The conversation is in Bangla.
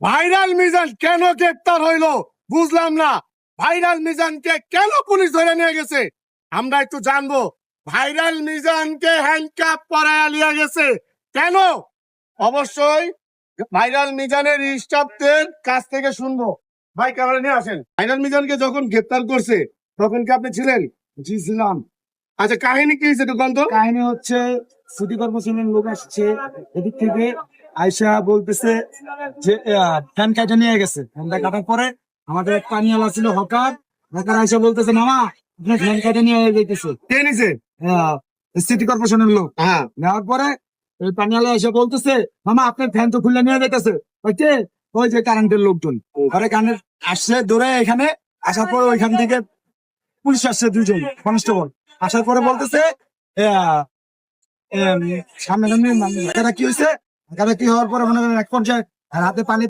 ভাইরাল মিজান কেন গ্রেপ্তার হইলো বুঝলাম না। ভাইরাল মিজানকে কেন পুলিশ ধরে নিয়ে গেছে আমরা একটু জানবো। ভাইরাল মিজানকে হ্যান্ডকাপ পরায় নিয়ে গেছে কেন, অবশ্যই ভাইরাল মিজানের স্টাফদের কাছ থেকে শুনবো। ভাই ক্যামেরা নিয়ে আসেন। ভাইরাল মিজানকে যখন গ্রেপ্তার করছে তখন কি আপনি ছিলেন? জি ছিলাম। আচ্ছা, কাহিনী কি হয়েছে একটু বলতো। কাহিনী হচ্ছে সিটি কর্পোরেশনের লোক আসছে এদিক থেকে, আয়সা বলতেছে যে ফ্যান কাটা নিয়ে গেছে। ফ্যানটা কাটার পরে আমাদের এক পানিওয়ালা ছিল হকার, হকার আয়সা বলতেছে মামা আপনার ফ্যান কাটা নিয়ে যেতেছে কে নিছে? সিটি কর্পোরেশনের লোক। হ্যাঁ, নেওয়ার পরে ওই পানিওয়ালা এসে বলতেছে মামা আপনার ফ্যান তো খুলে নিয়ে যেতেছে। ওইতে ওই যে কারেন্টের লোকজন ঘরে কারেন্ট আসছে দৌড়ে এখানে, আসার পরে ওইখান থেকে পুলিশ আসছে, দুইজন কনস্টেবল আসার পরে বলতেছে সামনে সামনে কি হয়েছে, কি হওয়ার পরে মনে করেন এক পর্যায়ে হাতে পানি